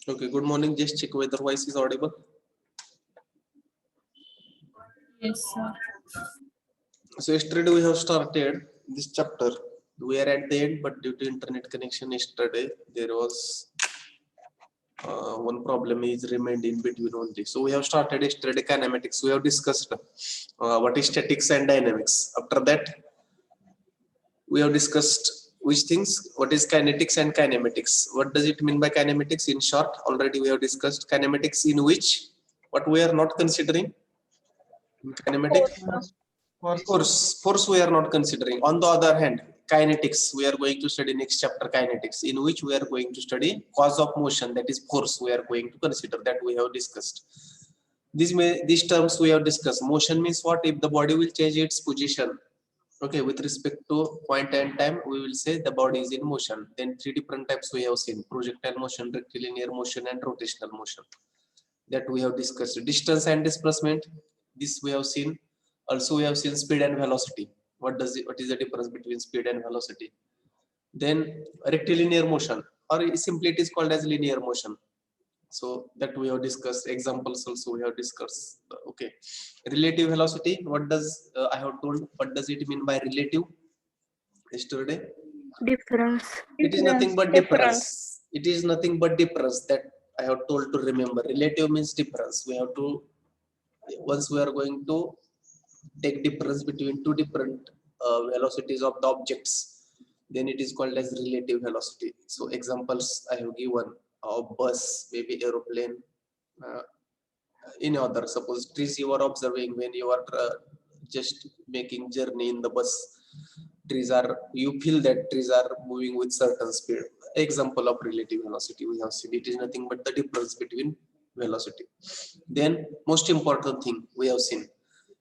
Okay, good morning. Just check whether voice is audible. Yes, sir. So yesterday we have started this chapter. We are at the end, but due to internet connection yesterday, there was one problem is remained in between only. So we have started yesterday kinematics. We have discussed what is statics and dynamics. After that, we have discussed which things, what is kinetics and kinematics. What does it mean by kinematics? In short, already we have discussed kinematics, in which what we are not considering in kinematic. Force we are not considering. On the other hand, kinetics, we are going to study next chapter, kinetics, in which we are going to study cause of motion, that is force we are going to consider, that we have discussed. These terms we have discussed. Motion means what? If the body will change its position, okay, with respect to point and time, we will say the body is in motion. Then three different types we have seen: projectile motion, rectilinear motion, and rotational motion, that we have discussed. Distance and displacement, this we have seen. Also we have seen speed and velocity. What is the difference between speed and velocity? Then rectilinear motion, or simply it is called as linear motion, so that we have discussed. Examples also we have discussed. Okay, relative velocity, what does I have told, what does it mean by relative yesterday? Difference. It is nothing but difference. It is nothing but difference, that I have told to remember. Relative means difference. We have to, once we are going to take difference between two different velocities of the objects, then it is called as relative velocity. So examples I have given of bus, maybe aeroplane, uh, any other. Suppose trees you are observing when you are just making journey in the bus. Trees are, you feel that trees are moving with certain speed. Example of relative velocity we have seen. It is nothing but the difference between velocity. Then most important thing we have seen,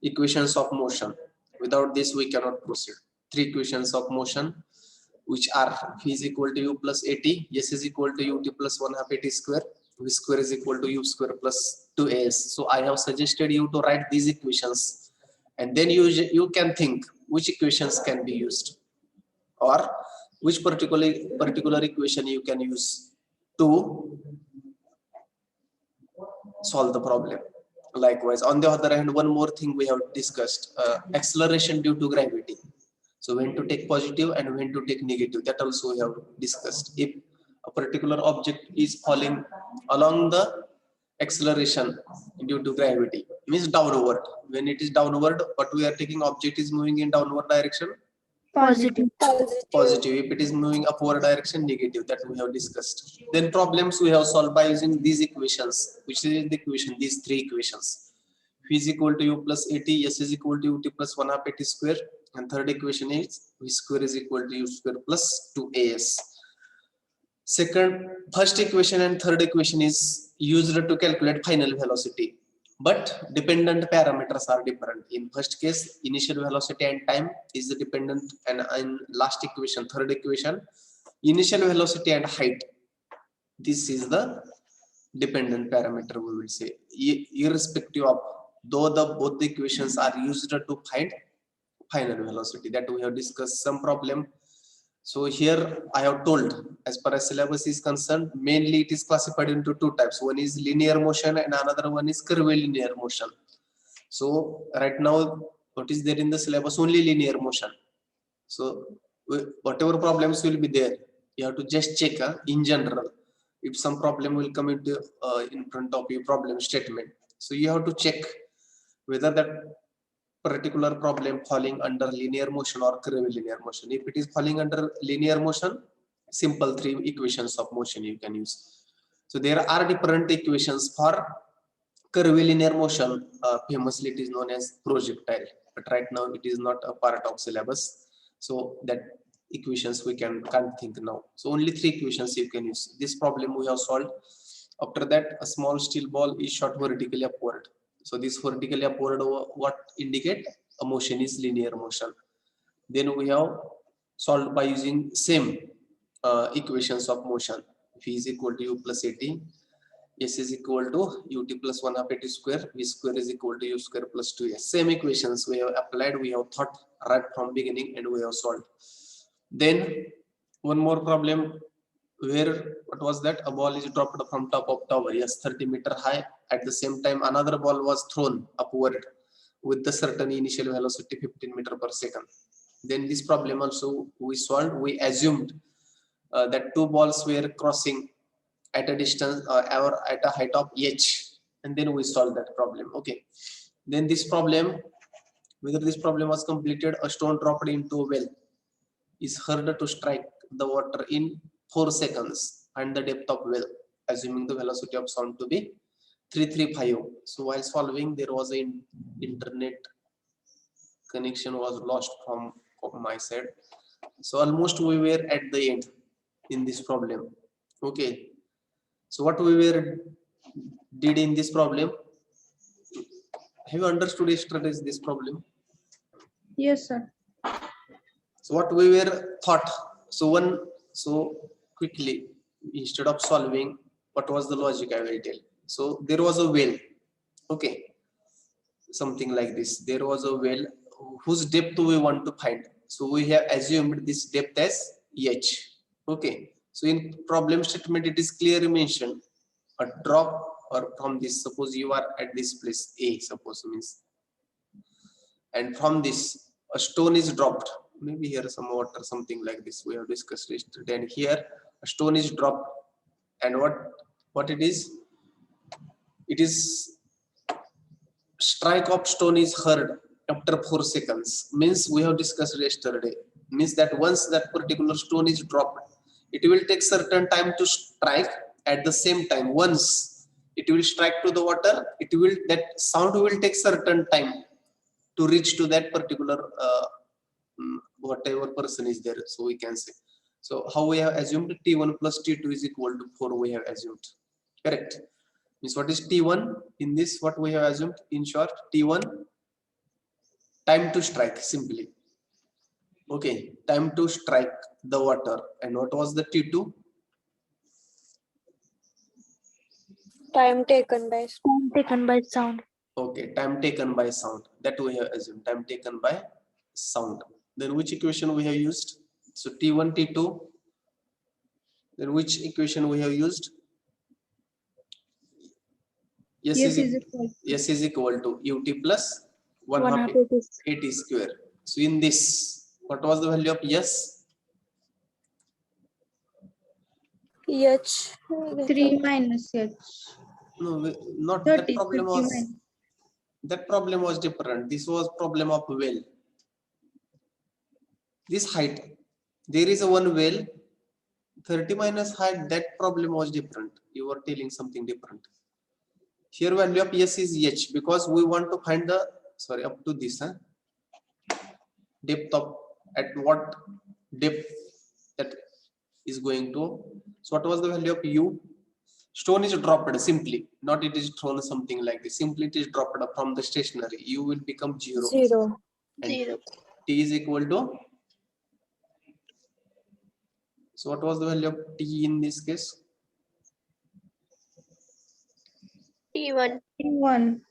equations of motion. Without this we cannot proceed. Three equations of motion, which are v is equal to u plus at, s is equal to ut plus 1 half at square, v square is equal to u square plus 2as. So I have suggested you to write these equations, and then you can think which equations can be used, or which particular equation you can use to solve the problem. Likewise, on the other hand, one more thing we have discussed, acceleration due to gravity. So when to take positive and when to take negative, that also we have discussed. If a particular object is falling along the acceleration due to gravity, means downward. When it is downward, what we are taking, object is moving in downward direction, Positive. positive. If it is moving upward direction, negative, that we have discussed. Then problems we have solved by using these equations. Which is the equation? These three equations: v is equal to u plus at, s is equal to ut plus 1 half at square, and third equation is v square is equal to u square plus 2as. First equation and third equation is used to calculate final velocity, but dependent parameters are different. In first case, initial velocity and time is the dependent, and in last equation, third equation, initial velocity and height, this is the dependent parameter, we will say. Irrespective of, though both the equations are used to find final velocity, that we have discussed some problem. So here I have told, as per as syllabus is concerned, mainly it is classified into two types. One is linear motion and another one is curvilinear motion. So right now, what is there in the syllabus? Only linear motion. So whatever problems will be there, you have to just check in general. If some problem will come into in front of you, problem statement, so you have to check whether that particular problem falling under linear motion or curvilinear motion. If it is falling under linear motion, simple three equations of motion you can use. So there are different equations for curvilinear motion. Famously it is known as projectile, but right now it is not a part of syllabus, so that equations we can't think now. So only three equations you can use. This problem we have solved. After that, a small steel ball is shot vertically upward. So this vertically upward, what indicate a motion is linear motion. Then we have solved by using same equations of motion. V is equal to u plus at, s is equal to ut plus 1 half at square, v square is equal to u square plus 2s. Same equations we have applied, we have thought right from beginning, and we have solved. Then one more problem where what was that? A ball is dropped from top of tower, yes, 30-meter high. At the same time, another ball was thrown upward with the certain initial velocity 15 meters per second. Then this problem also we solved. We assumed that two balls were crossing at a distance or at a height of h, and then we solved that problem. Okay, then this problem, whether this problem was completed, a stone dropped into a well is heard to strike the water in 4 seconds and the depth of well, assuming the velocity of sound to be 335. So while solving, there was an internet connection was lost from my side. So almost we were at the end in this problem. Okay, so what we were did in this problem, have you understood yesterday's this problem? Yes, sir. So what we were thought, so quickly, instead of solving, what was the logic I will tell. So there was a well, okay, something like this. There was a well whose depth we want to find. So we have assumed this depth as h. Okay, so in problem statement it is clearly mentioned a drop, or from this, suppose you are at this place a, suppose means, and from this a stone is dropped, maybe here some water, something like this we have discussed yesterday, and here a stone is dropped, and what it is strike of stone is heard after 4 seconds, means we have discussed yesterday, means that once that particular stone is dropped, it will take certain time to strike. At the same time, once it will strike to the water, that sound will take certain time to reach to that particular whatever person is there, so we can say. So how we have assumed t1 plus t2 is equal to 4, we have assumed, correct? Means what is t1 in this, what we have assumed, in short, t1 time to strike, simply. Okay, time to strike the water. And what was the t2? Time taken by Time taken by sound. Okay, time taken by sound, that we have assumed, time taken by sound. Then which equation we have used? So t1 t2, then which equation we have used? Yes, Yes is equal. yes is equal to ut plus 1 One half half it is 80 square. So in this, what was the value of yes? h. 3 minus h. No, not that 30, problem 50 was, minus. that problem was different. This was problem of well. This height, there is a one well, 30 minus height, that problem was different. You were telling something different. Here value of yes is h, because we want to find the, sorry, up to this depth of, at what depth that is going to. So what was the value of u? Stone is dropped simply, not it is thrown something like this, simply it is dropped from the stationary, u will become 0. 0. And t is equal to, so what was the value of t in this case? T1. T1.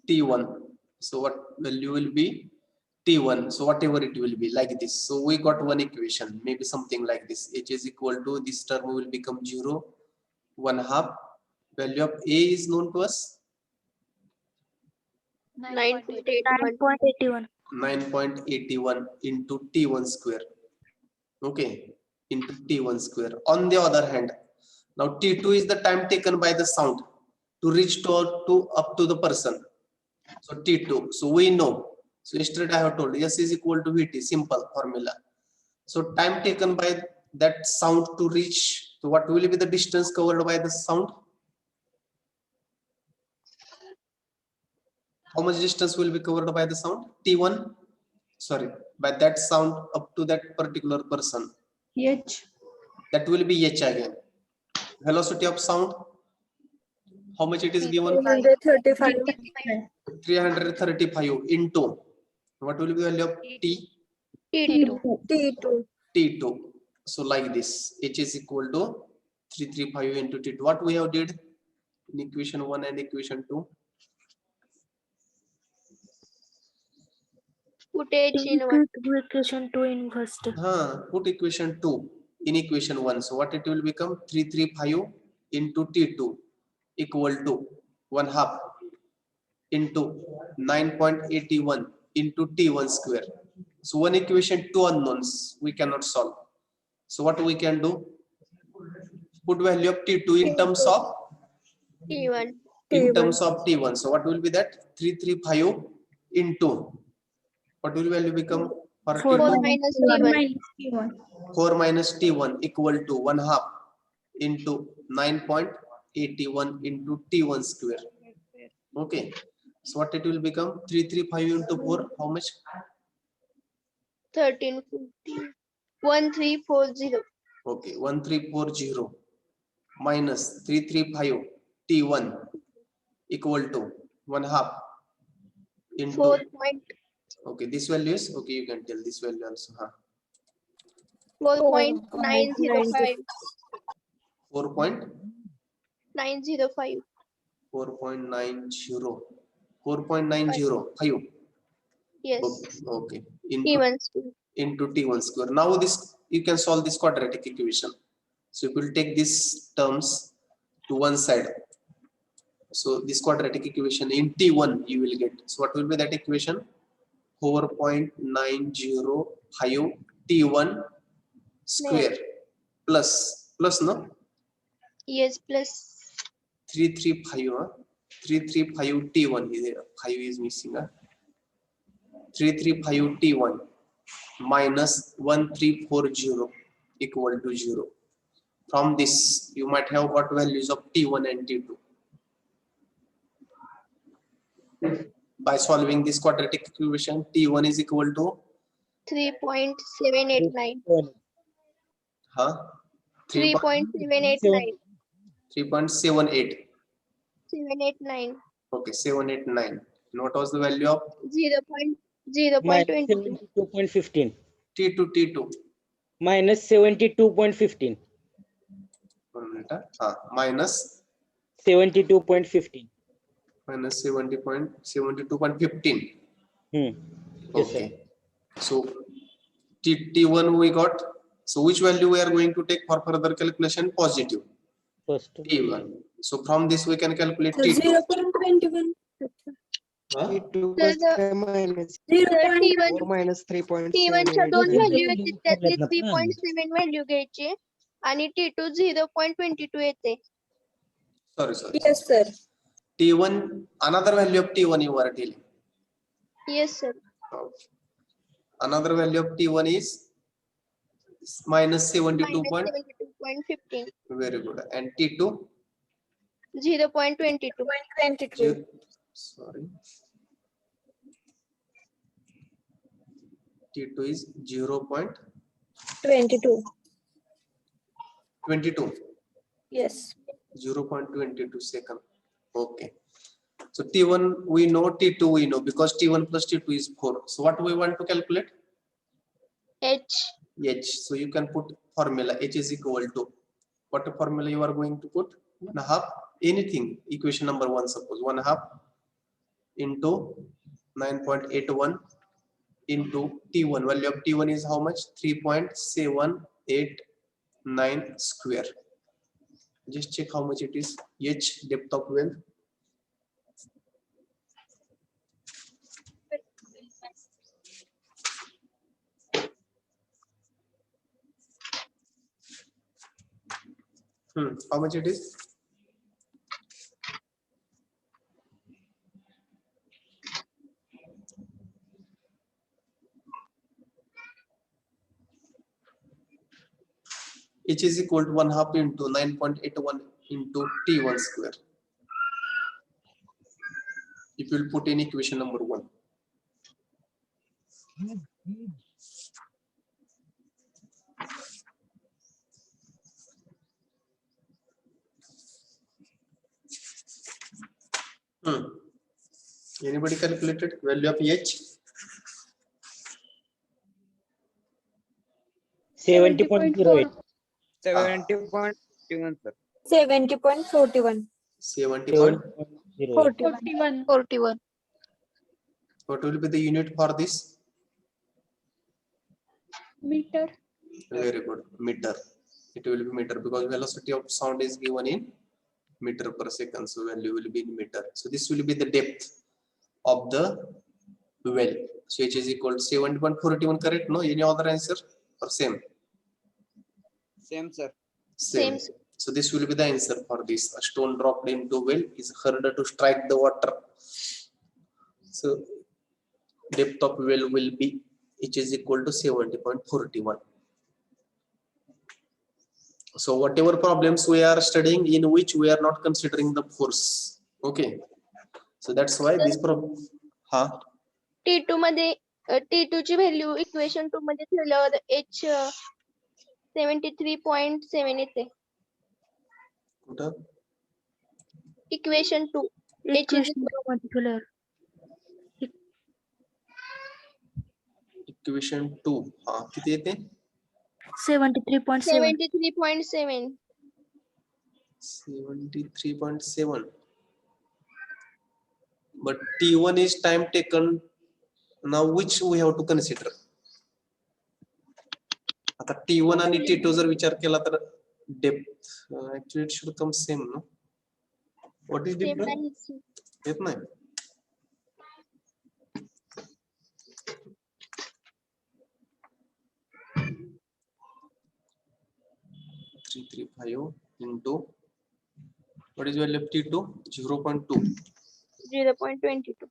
T1. So what value will be? T1. So whatever it will be, like this. So we got one equation, maybe something like this. H is equal to, this term will become 0, 1 half. Value of A is known to us, 9.81. 9.81. 9.81 into T1 square. Okay, into T1 square. On the other hand, now T2 is the time taken by the sound to reach to up to the person. So T2. So we know. So yesterday I have told S is equal to VT, simple formula. So time taken by that sound to reach. So what will be the distance covered by the sound? How much distance will be covered by the sound? T1. Sorry, by that sound up to that particular person. H. That will be H again. Velocity of sound, how much it is given? 335. 335 into, what will be the value of T? T2. T2. So like this, H is equal to 335 into T2. What we have did in equation 1 and equation 2? Put h in Take 1. equation 2 in first. Put equation 2 in equation 1. So what it will become? 335 into T2 equal to 1 half into 9.81 into T1 square. So one equation, two unknowns, we cannot solve. So what we can do? Put value of T2 in terms of T1. T1. So what will be that? 335 into, what will value become for 4 4 T2? minus One T1. minus T1. 4 minus T1 equal to 1 half into 9.81 into T1 square. Okay. So what it will become? 335 into 4, how much? 1340. 1340. Okay, 1340 minus 335 T1 equal to 1 half into, 4. okay, this value is, okay, you can tell this value also. 4.905. 4.905. 905. 4.905. Yes. Okay. T1 square. Into T1 square. Now this, you can solve this quadratic equation. So you will take these terms to one side. So this quadratic equation in T1 you will get. So what will be that equation? 4.905 T1 square plus no Yes, plus 335 335 T1 is 5 is missing. 335 T1 minus 1340 equal to 0. From this, you might have got values of T1 and T2. By solving this quadratic equation, T1 is equal to 3.789. 3.789. 3.789. 789. Okay, 789. And what was the value of 0.22. 72.15 T2? minus 72.15. 1 minute. Minus 72.15. minus 72.15. Yes, Okay. So T1 we got. So which value we are going to take for further calculation? Positive. First. T1. So from this we can calculate T2. 0.21. Huh? T2 तर was minus T1 4 minus 3.7. T1च्या दोन value येते त्यातली ना पण. 3.7 value घ्यायची आणि T2 0.22 येते. Sorry. Yes, sir. T1, another value of T1 you are telling. Yes, sir. Okay. Another value of T1 is minus 72. Minus 72.15. Very good. And T2? 0.22. 22. Sorry. T2 is 0.22. 22. Yes. 0.22 second. Okay. So T1 we know, T2 we know, because T1 plus T2 is 4. So what we want to calculate? H. H. So you can put formula H is equal to, what formula you are going to put? 1/2 anything, equation number 1, suppose 1/2 into 9.81 into T1. Value of T1 is how much? 3.789 square. Just check how much it is. H, depth of well. How much it is? H is equal to 1/2 into 9.81 into T1 square. If you will put in equation number 1. Anybody calculated value of H? 70.08. 70.21, sir. 70.41. 70. 7.08. 41. What will be the unit for this? Meter. Very good. Meter. It will be meter because velocity of sound is given in meter per second. So value will be in meter. So this will be the depth of the well. So H is equal to 7.41, correct? No, any other answer or same? Same, sir. Same. Same. So this will be the answer for this. A stone dropped into well is harder to strike the water. So depth of well will be H is equal to 70.41. So whatever problems we are studying in which we are not considering the force. Okay. So that's why this problem. T2 मध्ये T2 ची value equation 2 मध्ये ठेवल्यावर H 73.7 येते. कुठं? Equation 2 H is Equation particular. Equation 2 किती येते? 73.7. 73.7. 73.7. But T1 is time taken. Now which we have to consider? आता T1 आणि T2 जर विचार केला तर depth actually it should come same, no? What is Same different? नाही. येत नाही. Three three five into what is value of T2? 0.2. 0.22.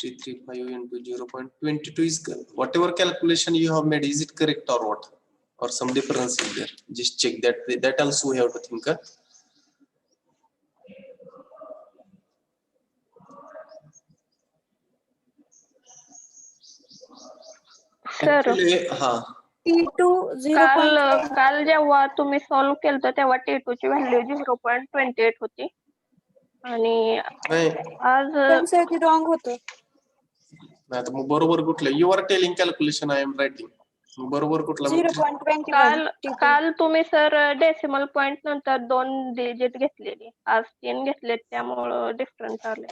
335 into 0.22 is whatever calculation you have made, is it correct or what? Or some difference in there? Just check that. That also we have to think. Sir Actually, T2 काल जेव्हा तुम्ही solve केलं तेव्हा T2 ची value 0.28 होती आणि नाही आज साठी रॉंग होतं. नाही तर मग बरोबर कुठलं? You are telling calculation I am writing. बरोबर कुठला? 0.21. काल तुम्ही सर डेसिमल पॉइंट नंतर 2 डिजिट घेतलेली, आज 3 घेतलेत त्यामुळं डिफरन्स आले.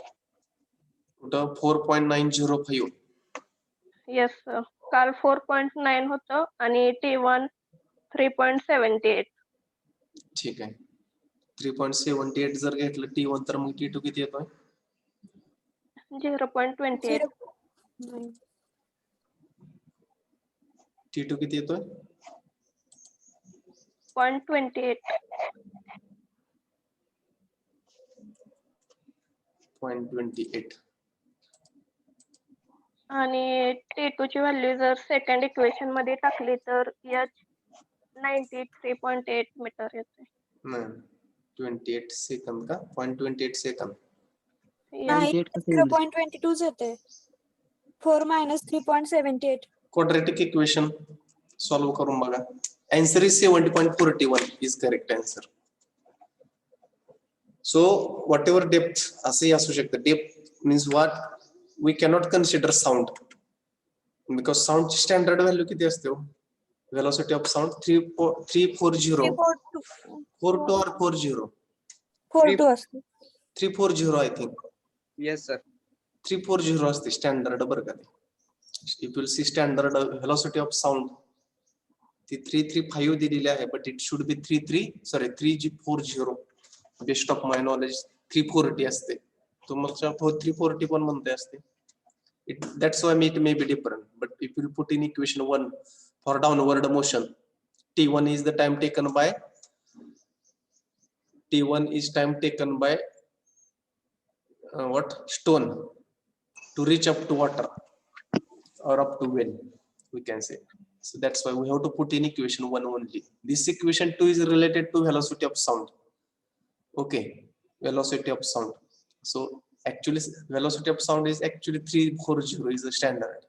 कुठं? 4.905. येस सर, काल 4.9 होतं आणि T1 3.78. ठीक आहे. 3.78 जर घेतलं T1 तर मग T2 किती येतोय? 0.28. T2 किती येतोय? 0.28. 0.28. आणि T2 ची व्हॅल्यू जर सेकंड इक्वेशन मध्ये टाकली तर H 93.8 मीटर येते. नाही 28 सेकंद का? 0.28 सेकंद. नाही 0.22 येते. 4 minus 3.78. Quadratic equation solve करून बघा. Answer is 70.41 is correct answer. So whatever depth असे असू शकते. Depth means what? We cannot consider sound because sound ची standard value किती असते? Velocity of sound 340. 42 or 40? 42 असते. 340 I think. Yes, sir. 340 असते स्टँडर्ड बरं का. If you see standard velocity of sound ती 335 दिलेली आहे, but it should be 340. Best of my knowledge 340 असते. तुमच्या 340 पण म्हणते असते. That's why it may be different. But if you put in equation 1 for downward motion, T1 is the time taken by what? Stone to reach up to water or up to well, we can say. So that's why we have to put in equation 1 only. This equation 2 is related to velocity of sound. Okay, velocity of sound. So actually velocity of sound is actually 340 is the standard,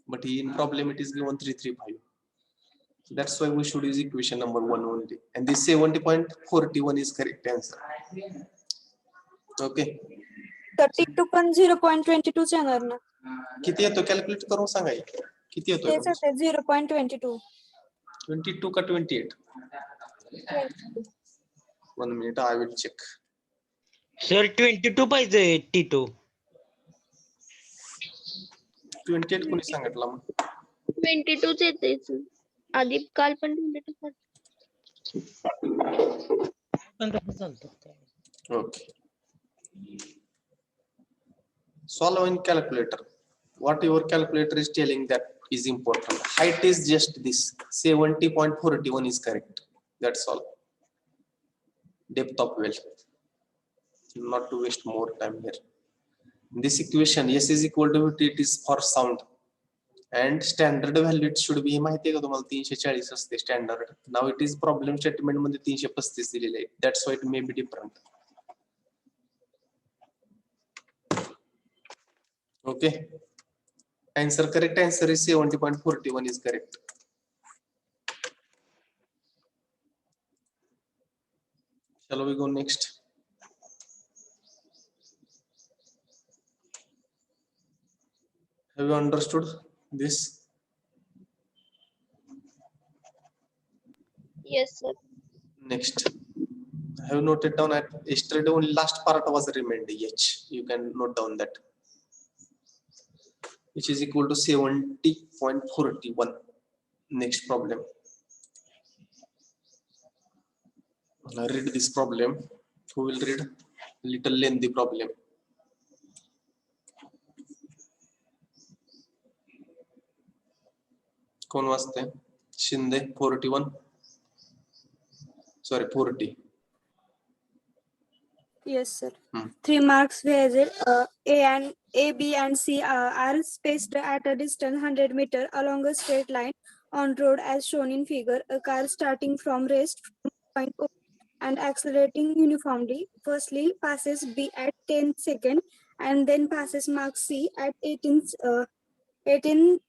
but in problem it is given 335. So that's why we should use equation number 1 only, and this 70.41 is correct answer. Okay, तर T2 पण 0.22 येणार ना. किती येतो calculate करून सांगा. किती येतो? तेच होते 0.22. 22 का 28? 1 minute, I will check. Sir 22 पाहिजे T2. 28 कोणी सांगितलं मग? 22 येते sir. आधी काल पण 22 पण तसं चालतं काय. Okay. Solve in calculator. What your calculator is telling that is important. Height is just this. 70.41 is correct. That's all. Depth of well. Not to waste more time here. This equation S is equal to T, it is for sound. And standard value it should be माहिती आहे का तुम्हाला 340 असते standard. Now it is problem statement मध्ये 335 दिलेले आहे. That's why it may be different. Okay. Answer, correct answer is 70.41 is correct. Shall we go next? Have you understood this? Yes sir. Next. I have noted down at yesterday only last part was remained H. You can note down that. Which is equal to 70.41. Next problem. I read this problem. Who will read? Little lengthy problem. कोण वाचते? Shinde 41. Sorry, 40. Yes, sir. 3 marks where A, B, and C are spaced at a distance 100 meter along a straight line on road as shown in figure. A car starting from rest from point O and accelerating uniformly. Firstly, passes B at 10 seconds and then passes mark C at 18 second.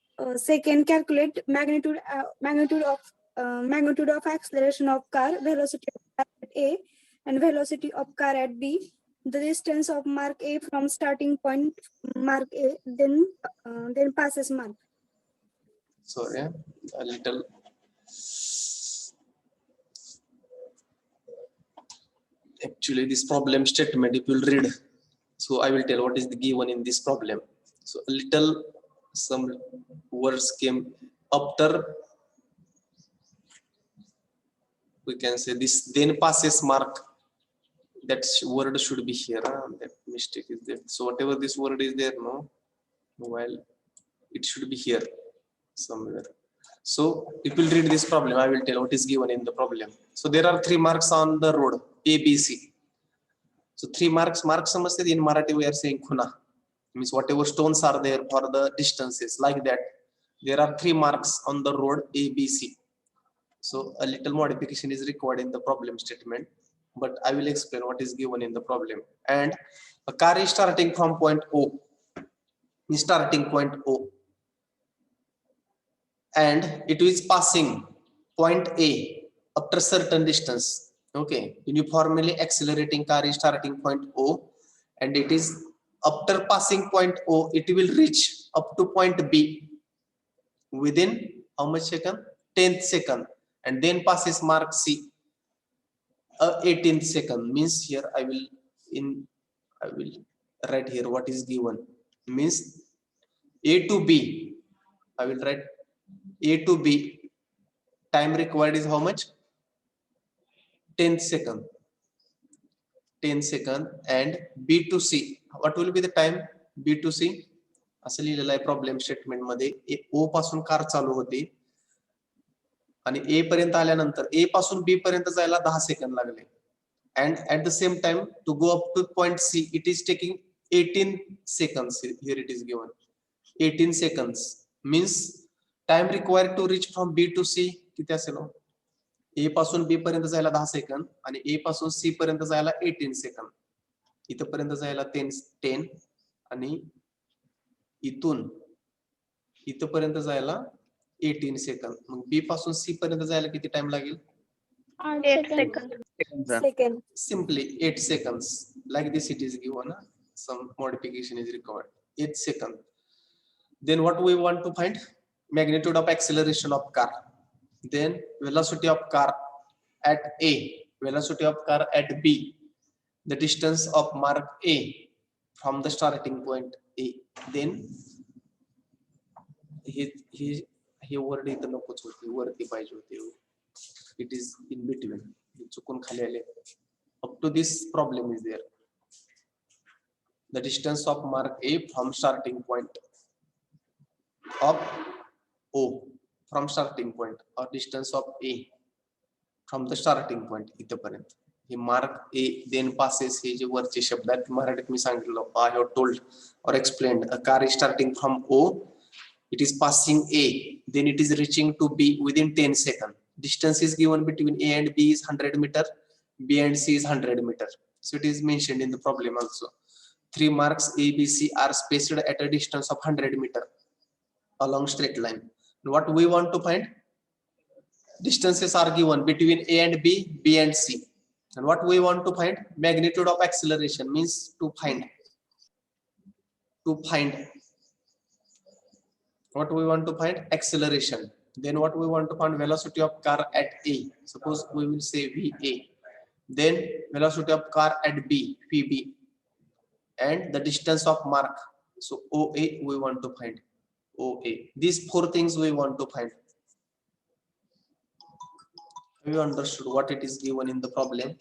Calculate magnitude of acceleration of car, velocity of car at A and velocity of car at B, the distance of mark A from starting point mark A, then passes mark. Sorry, a little. Actually, this problem statement, if you'll read, so I will tell what is the given in this problem. So a little, some words came after, we can say this, then passes mark. That word should be here. That mistake is there. So whatever this word is there, no, while it should be here somewhere. So if you read this problem, I will tell what is given in the problem. So there are 3 marks on the road, A, B, C. So 3 marks samajhte in Marathi we are saying khuna. Means whatever stones are there for the distances, like that. There are 3 marks on the road A, B, C. So a little modification is required in the problem statement, but I will explain what is given in the problem. And a car is starting from point O, and it is passing point A after certain distance. Okay, uniformly accelerating car is starting point O, and it is after passing point O, it will reach up to point B within how much second? 10th second, and then passes mark C. 18th second means here I will write here what is given. Means A to B. I will write A to B. Time required is how much? 10 second. 10 second. And B to C. What will be the time? B to C. असं लिहिलेलं आहे problem statement मध्ये O पासून car चालू होते आणि A पर्यंत आल्यानंतर A पासून B पर्यंत जायला 10 सेकंद लागले. And at the same time to go up to point C, it is taking 18 seconds. Here it is given 18 seconds. Means time required to reach from B to C किती असेल? A पासून B पर्यंत जायला 10 second आणि A पासून C पर्यंत जायला 18 second. इथं पर्यंत जायला 10 आणि इथून इथपर्यंत जायला 18 सेकंद. मग B पासून C पर्यंत जायला किती टाइम लागेल? 8 seconds. Second. Simply 8 seconds. Like this it is given. Some modification is required. 8 seconds. Then what we want to find? Magnitude of acceleration of car. Then velocity of car at A, velocity of car at B, the distance of mark A from the starting point A. Then हे word इथं नकोच होते, वरती पाहिजे होते. It is in between, चुकून खाली आले. Up to this problem is there. The distance of mark A from starting point of O, from starting point, or distance of A from the starting point इथपर्यंत. हे mark A then passes, हे जे वरचे शब्द आहेत मराठीत मी सांगितलं. I have told or explained a car is starting from O, it is passing A, then it is reaching to B within 10 seconds. Distance is given between A and B is 100 meter, B and C is 100 meter. So it is mentioned in the problem also. 3 marks A, B, C are spaced at a distance of 100 meter along straight line. What we want to find? Distances are given between A and B, B and C. And what we want to find? Magnitude of acceleration, means to find. What we want to find? Acceleration. Then what we want to find? Velocity of car at A. Suppose we will say VA. Then velocity of car at B, PB. And the distance of mark. So OA we want to find. OA. These 4 things we want to find. Have you understood what it is given in the problem?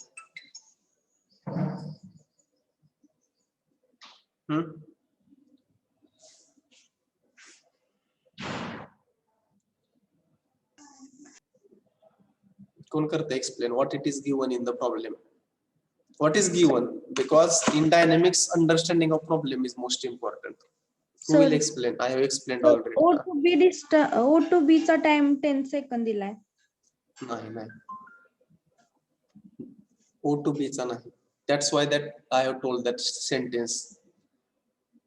Kon karte explain what it is given in the problem. What is given? Because in dynamics, understanding of problem is most important. Who will explain? I have explained already. O to B चा time 10 second दिलाय. नाही. O to B चा नाही. That's why that I have told that sentence.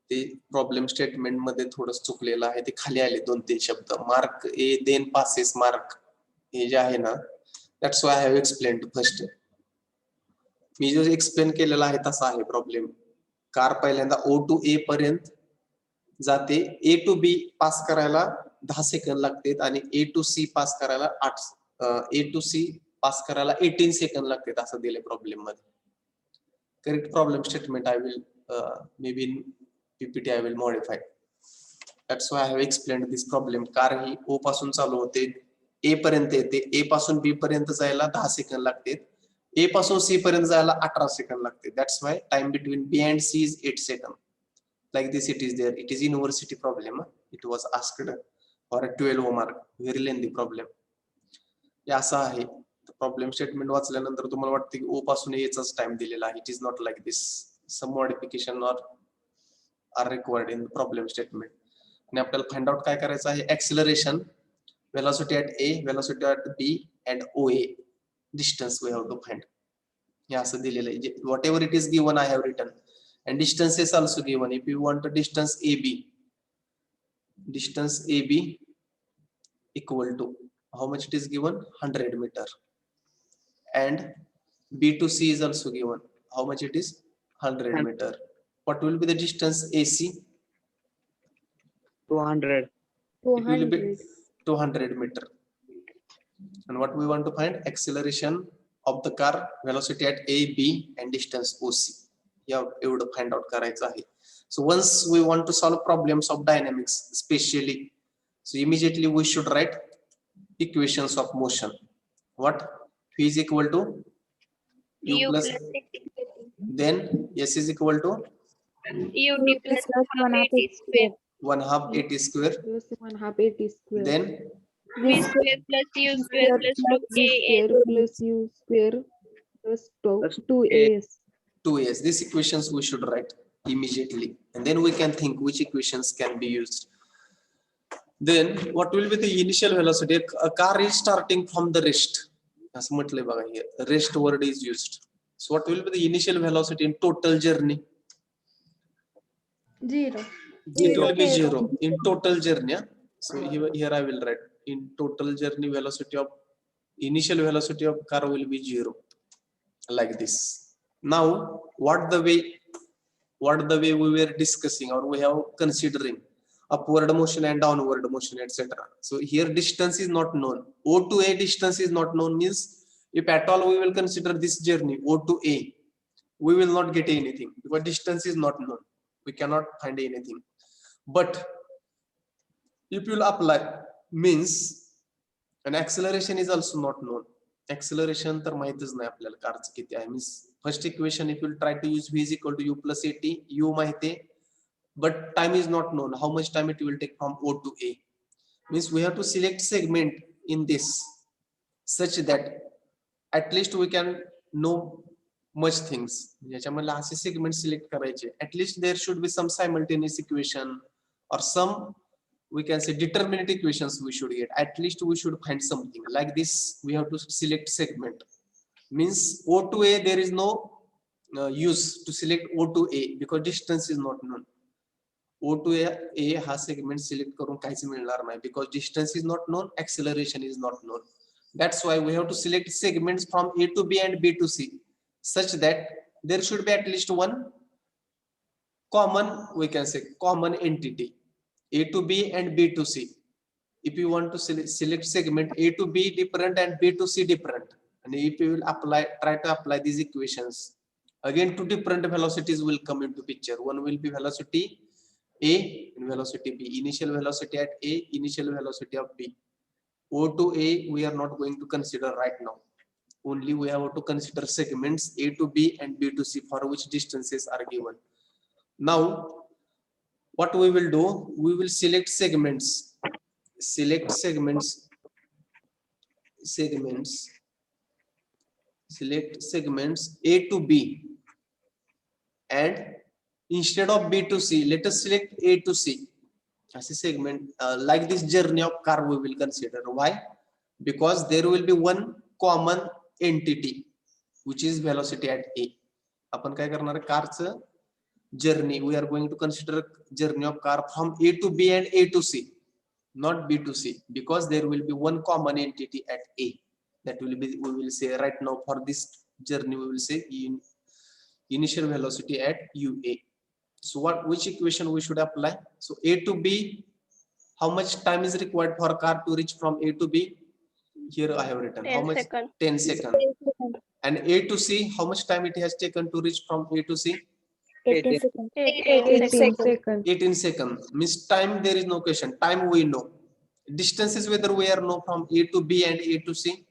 ते problem statement मध्ये थोडं चुकलेलं आहे. ते खाली आले 2-3 शब्द. Mark A then passes mark. हे जे आहे ना, that's why I have explained first. मी जो एक्सप्लेन केलेला आहे तसा आहे प्रॉब्लेम. कार पहिल्यांदा O to A पर्यंत जाते. A to B पास करायला 10 सेकंद लागतात आणि A to C पास करायला 18 सेकंद लागतात असं दिले प्रॉब्लेम मध्ये. Correct problem statement I will maybe in PPT I will modify. That's why I have explained this problem. Car he O पासून चालू होते, A पर्यंत येते, A पासून B पर्यंत जायला 10 सेकंद लागतात, A पासून C पर्यंत जायला 18 सेकंद लागते. That's why time between B and C is 8 seconds. Like this it is there. It is university problem. It was asked for a 12 mark. Very lengthy problem. हे असं आहे. Problem statement वाचल्यानंतर तुम्हाला वाटतं की O पासून A चाच time दिलेला आहे. It is not like this. Some modification are required in the problem statement. आणि आपल्याला फाइंड आउट काय करायचं आहे? Acceleration, velocity at A, velocity at B and OA. Distance we have to find. हे असं दिलेलं आहे. Whatever it is given I have written. And distance is also given. If you want a distance AB equal to how much it is given? 100 meter. And B to C is also given. How much it is? 100 meter. What will be the distance AC? 200. It will be 200 meter. And what we want to find? Acceleration of the car, velocity at A, B and distance OC. Yeah, you would find out करायचं आहे. So once we want to solve problems of dynamics especially, so immediately we should write equations of motion. What? V is equal to U plus, then S is equal to UT plus 180 square. 1/2 AT square. 1/2 AT square. Then V square plus U square plus 2AN. plus U square plus 2AS. 2as. These equations we should write immediately, and then we can think which equations can be used. Then what will be the initial velocity? A car is starting from the rest. As म्हटले बघा here, rest word is used. So what will be the initial velocity in total journey? 0. It will be 0 in total journey. Yeah? So here I will write in total journey velocity of initial velocity of car will be 0, like this. Now what the way we were discussing or we have considering upward motion and downward motion, etc. So here distance is not known. O to A distance is not known, means if at all we will consider this journey O to A, we will not get anything because distance is not known. We cannot find anything. But if you will apply means an acceleration is also not known. Acceleration तर माहितच नाही आपल्याला कारचं किती आहे. Means first equation if you try to use v is equal to u plus at, u माहिती आहे, but time is not known. How much time it will take from O to A? Means we have to select segment in this such that at least we can know much things. याच्यामध्ये असे segment select करायचे. At least there should be some simultaneous equation or some we can say determinate equations we should get. At least we should find something like this. We have to select segment. Means O to A there is no use to select O to A because distance is not known. O to A हा segment select करून काहीच मिळणार नाही because distance is not known, acceleration is not known. That's why we have to select segments from A to B and B to C such that there should be at least one common, we can say common entity. A to B and B to C. If you want to select segment A to B different and B to C different, and if you will try to apply these equations, again two different velocities will come into picture. One will be velocity A and velocity B. Initial velocity at A, initial velocity of B. O to A we are not going to consider right now. Only we have to consider segments A to B and B to C for which distances are given. Now what we will do, we will select segments select segments A to B, and instead of B to C let us select A to C as a segment. Like this journey of car we will consider. Why? Because there will be one common entity which is velocity at A. आपण काय करणार आहे, कारचं journey we are going to consider journey of car from A to B and A to C, not B to C, because there will be one common entity at A. That will be, we will say right now for this journey we will say initial velocity at UA. So which equation we should apply? So A to B, how much time is required for a car to reach from A to B? Here I have written 10 how much? seconds. 10 seconds. And A to C, how much time it has taken to reach from A to C? 18 seconds. 18 seconds. 18 seconds. 18 seconds. Means time there is no question. Time we know. Distances whether we are know from A to B and A to C.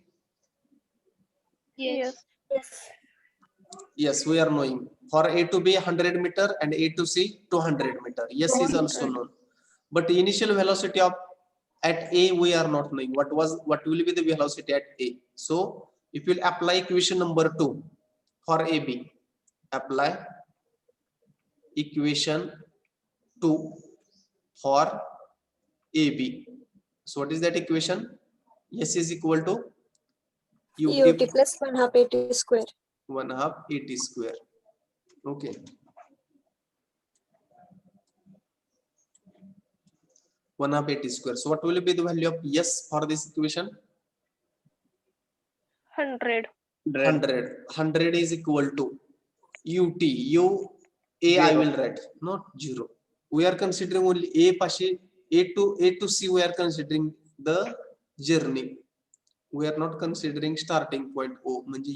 Yes. Yes, we are knowing. For A to B 100 meter and A to C 200 meter. Yes is also known. But the initial velocity of at A we are not knowing. What will be the velocity at A? So if you will apply equation number 2 for AB, apply equation 2 for AB. So what is that equation? S is equal to UT plus 1/2 AT square. 1/2 AT square. Okay. One half AT square. So what will be the value of S for this equation? 100. 100. 100 is equal to UT. A I will write, not 0. We are considering only A to C. We are considering the journey. We are not considering starting point O. म्हणजे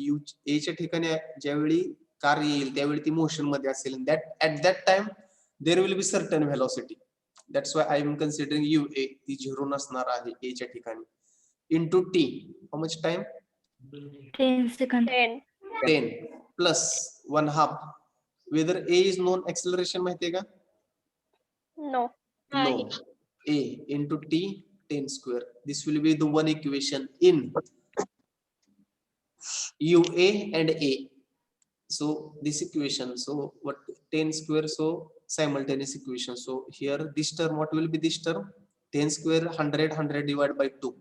A च्या ठिकाणी ज्यावेळी car येईल त्यावेळी ती motion मध्ये असेल. At that time there will be certain velocity. That's why I am considering UA. ती 0 नसणार आहे A च्या ठिकाणी. Into T. How much time? 10 seconds. 10. 10 plus 1/2. Whether A is known acceleration माहिती आहे का? No. No. A into T 10 square. This will be the one equation in UA and A. So this equation, so what 10 square, so simultaneous equation. So here this term, what will be this term? 10 square 100 divided by 2.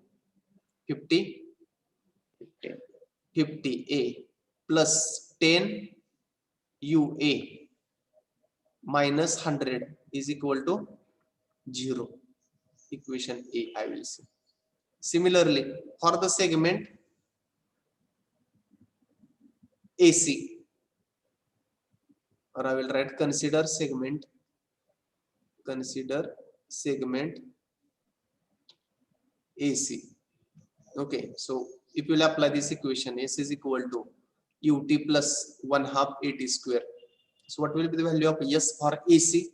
50 A plus 10 UA minus 100 is equal to 0. Equation A I will say. Similarly, for the segment AC, or I will write consider segment AC. Okay, so if you will apply this equation, S is equal to UT plus 1/2 AT square. So what will be the value of S for AC?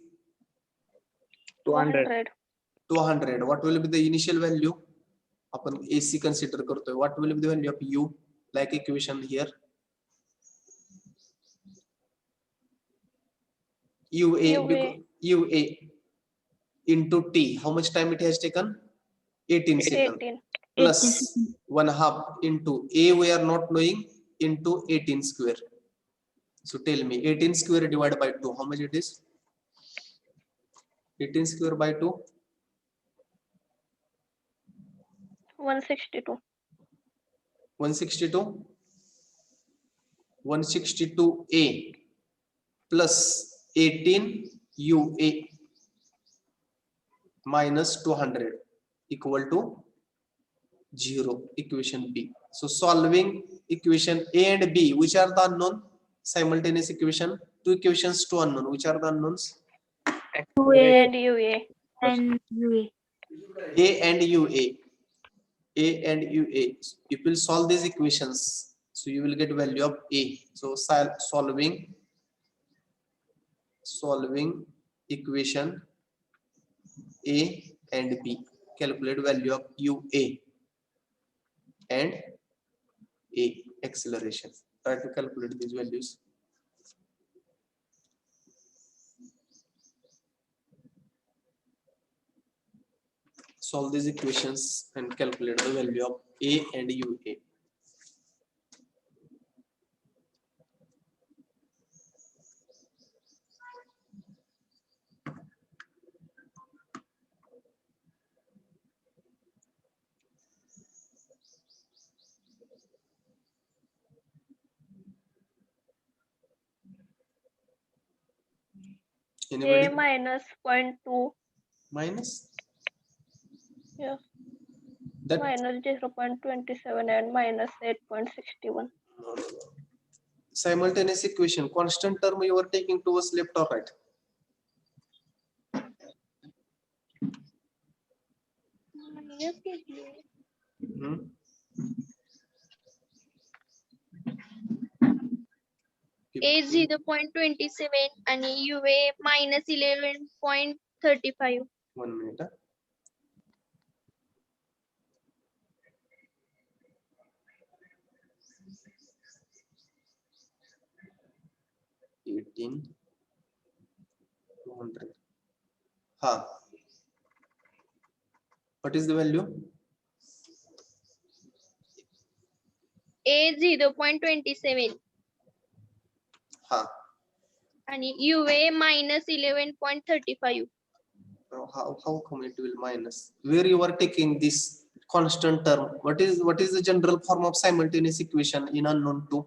200. 200. What will be the initial value? Upon AC consider करतोय. What will be the value of U? Like equation here. UA into T. How much time it has taken? 18 seconds. 18. Plus 1/2 into A we are not knowing into 18 square. So tell me 18 square divided by 2. How much it is? 18 square by 2. 162. 162. 162A plus 18 UA minus 200 equal to 0. Equation B. So solving equation A and B, which are the unknown? Simultaneous equation. Two equations, two unknown. Which are the unknowns? And UA. A and UA. A and UA. If you solve these equations, so you will get value of A. So solving equation A and B. Calculate value of UA and A acceleration. Try to calculate these values. Solve these equations and calculate the value of A and UA. Anybody? A minus 0.2. Minus? Yeah. That Minus 0.27 and minus 8.61. no. Simultaneous equation. Constant term you are taking towards left or right? Hmm? A 0.27 आणि UA minus 11.35. 1 minute. 18 200. What is the value? A 0.27 आणि UA minus 11.35. How come it will minus? Where you are taking this constant term? What is the general form of simultaneous equation in unknown 2?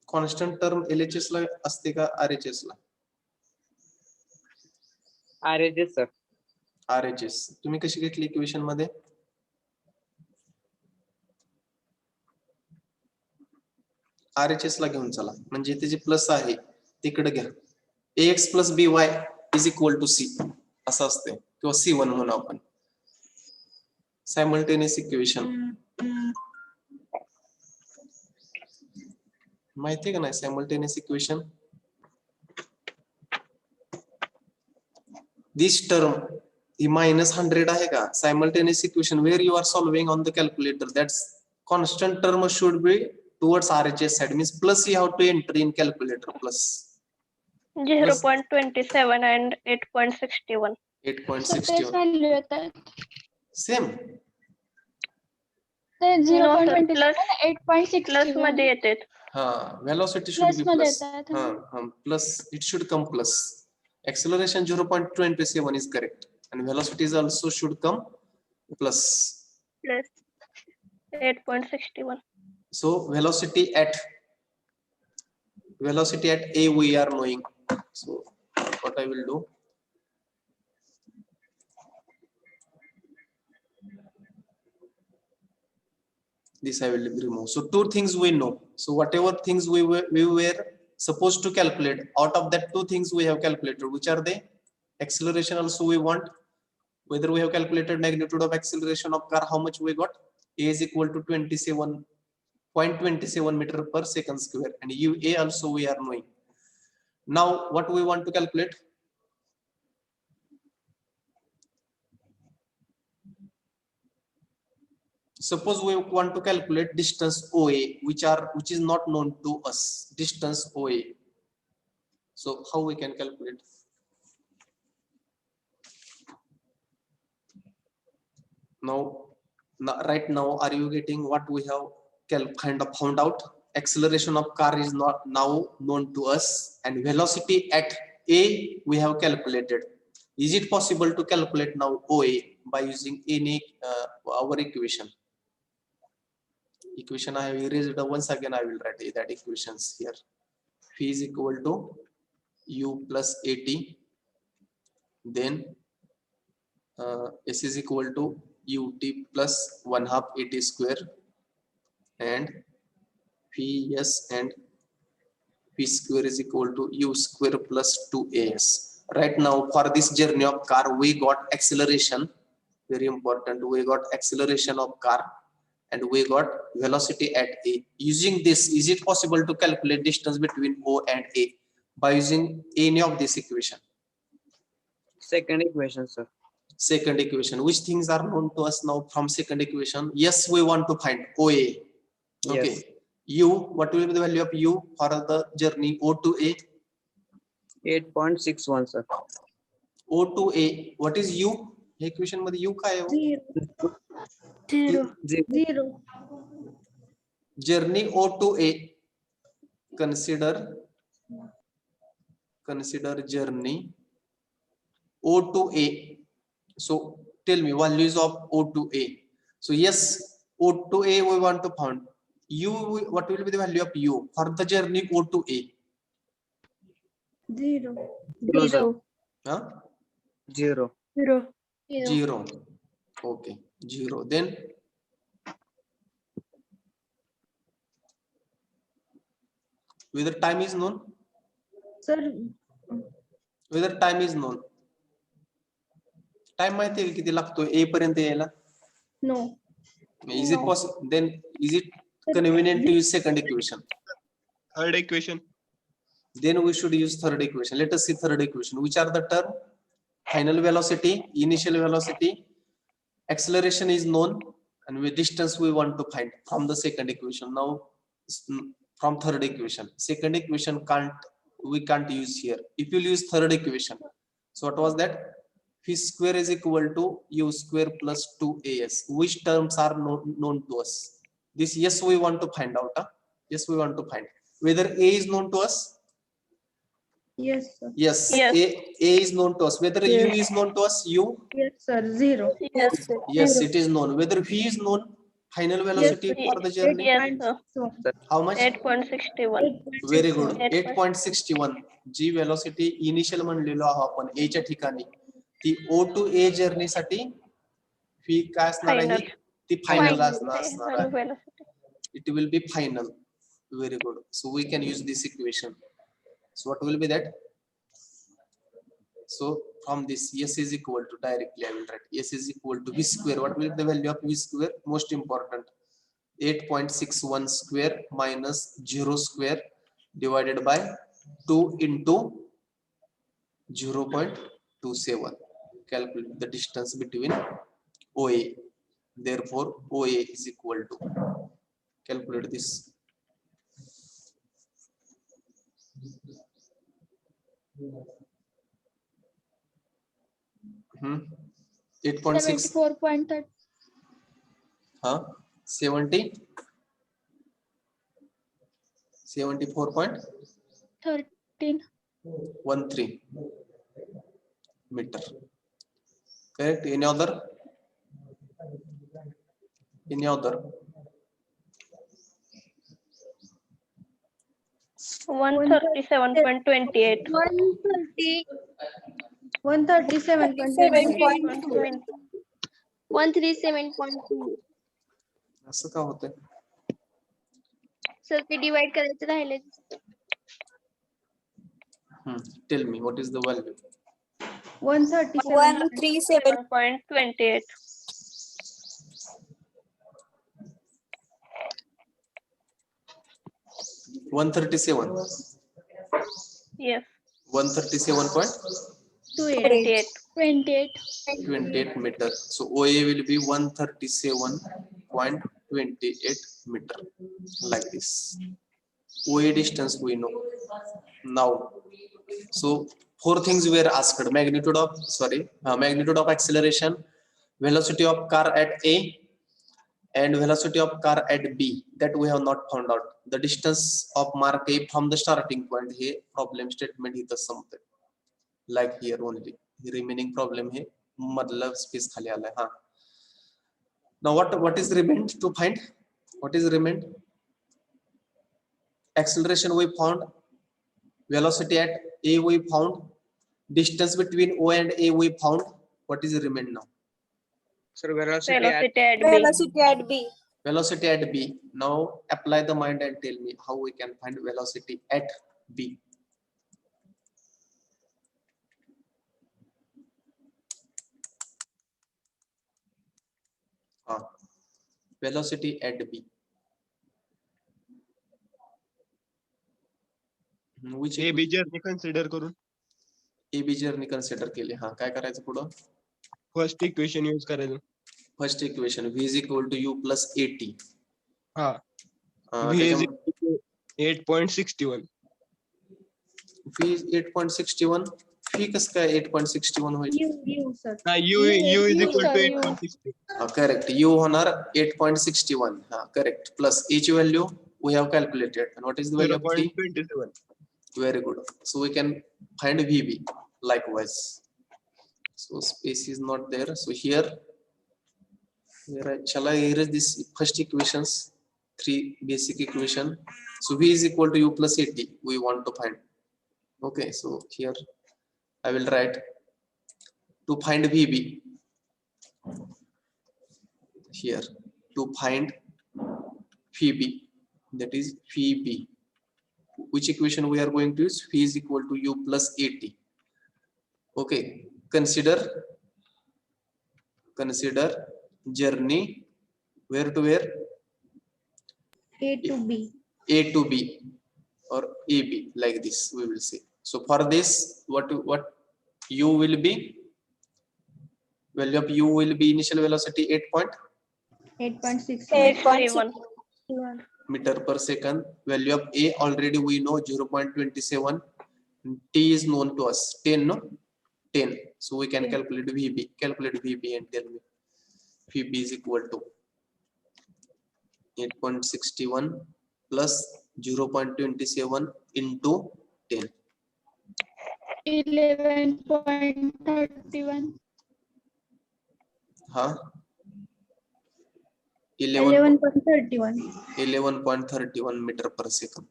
Constant term LHS ला असते का RHS ला? RHS sir. RHS. तुम्ही कशी घेतली equation मध्ये? RHS ला घेऊन चला. म्हणजे ते जे प्लस आहे तिकडे घ्या. AX plus BY is equal to C असं असते किंवा C1 म्हणू आपण. सायमल्टेनियस इक्वेशन माहिती का नाही? सायमल्टेनियस इक्वेशन दिस टर्म ही -100 आहे का? Simultaneous equation where you are solving on the calculator that's constant term should be towards RHS side, means plus you have to enter in calculator plus 0.27 and 8.61. 8.61 same. No, sir, plus मध्ये येते. Velocity should be plus. Plus it should come plus. Acceleration 0.27 is correct, and velocity is also should come plus. Plus 8.61. So velocity at A we are knowing. So what I will do, this I will remove. So two things we know. So whatever things we were supposed to calculate, out of that two things we have calculated. Which are they? Acceleration also we want. Whether we have calculated magnitude of acceleration of car, how much we got? A is equal to 27.27 meter per second square, and UA also we are knowing. Now what we want to calculate? suppose we want to calculate distance OA, which is not known to us, distance OA. So how we can calculate? Now, right now, are you getting what we have found out? Acceleration of car is not now known to us, and velocity at A we have calculated. Is it possible to calculate now OA by using any our equation? Equation I have erased. Once again I will write that equations here. Phi is equal to U plus AT, then S is equal to UT plus 1/2 AT square, and Phi S and P square is equal to U square plus 2AS. Right now, for this journey of car, we got acceleration, very important. We got acceleration of car and we got velocity at A. Using this, is it possible to calculate distance between O and A by using any of this equation? Second equation, sir. Second equation. Which things are known to us now from second equation? Yes, we want to find OA. Okay. Yes. U, what will be the value of U for the journey O to A? 8.61, sir. O to A. What is U? Equation मध्ये U काय आहे? Zero. Zero. Zero. Journey O to A. Consider journey O to A. So tell me values of O to A. So yes, O to A we want to find. U, what will be the value of U for the journey O to A? Zero. Zero. Huh? Zero. Zero. 0. Okay, 0. Then whether time is known? Sir, Whether time is known? Time माहिती आहे किती लागतो A पर्यंत यायला? no. Is it possible? Then is it convenient to use second equation? Third equation. Then we should use third equation. Let us see third equation. Which are the term? Final velocity, initial velocity, acceleration is known, and with distance we want to find from the second equation. Now from third equation. Second equation we can't use here. If you use third equation, so what was that? Phi square is equal to U square plus 2AS. Which terms are known to us? This, yes, we want to find out. Yes, we want to find whether A is known to us. Yes, sir. Yes, Yes. A is known to us. Whether Yes. U is known to us, U. Yes, sir. Zero. Yes, sir. Yes, Zero. it is known. Whether V is known, final velocity sir. for the journey. Yes, sir. How much? 8.61. Very good. 8.61. 8.61. Ji velocity initial म्हणलेलो आहोत आपण A च्या ठिकाणी, ती O to A journey साठी फी काय असणार आहे? Final. ती फायनल Final असणार आहे. velocity. It will be final. Very good. So we can use this equation. So what will be that? So from this, S is equal to, directly I will write S is equal to V square. What will be the value of V square? Most important, 8.61 square minus 0 square divided by 2 into 0.27. Calculate the distance between OA. Therefore, OA is equal to, calculate this. Hmm. 8.6. 74.30. Huh? 70. 74.13 meter. Correct. Any other? Any other? 137.28. 137.20. 137.2. असं का होतंय? Sir ते divide करायचं राहिले. Tell me what is the value? 137. 7.28. One 37. Yes. 137.28 28. meter. So OA will be 137.28 0.28 meter, like this. OA distance we know now. So four things were asked: magnitude of acceleration, velocity of car at A, and velocity of car at B. That we have not found out. The distance of mark A from the starting point. Here problem statement इथं संपते. Like here only. Remaining problem हे मतलब space खाली आलाय. हाँ. Now what is remained to find? What is remained? Acceleration we found. Velocity at A we found. Distance between O and A we found. What is remained now? Sir, velocity at Velocity at B. Velocity at B. Velocity at B. Now apply the mind and tell me how we can find velocity at B. Velocity at B. Which A B journey consider करून A B journey consider केले. हाँ काय करायचं पुढं? First equation use करायचं. First equation V is equal to U plus AT. हा V is equal to 8.61. V is 8.61. Phi कसं काय 8.61 होईल? U sir. हा U is equal to sir, 8.61. Correct. U होणार 8.61. Correct. Plus each value we have calculated. And what is the value of T? 0.27. Very good. So we can find VB likewise. So space is not there. So here shall I erase this first equations? Three basic equation. So V is equal to U plus AT. We want to find. Okay. So here I will write to find VB. Here to find VB, that is VB. Which equation we are going to use? V is equal to U plus AT. Okay. Consider journey where to where? A to B. A to B or AB, like this we will say. So for this, what U will be? Value of U will be initial velocity 8.6. 8.1. meter per second. Value of A already we know 0.27. T is known to us 10, no? 10. So we can calculate VB. Calculate VB and tell me. VB is equal to 8.61 plus 0.27 into 10. 11.31. Huh? 11.31 meter per second.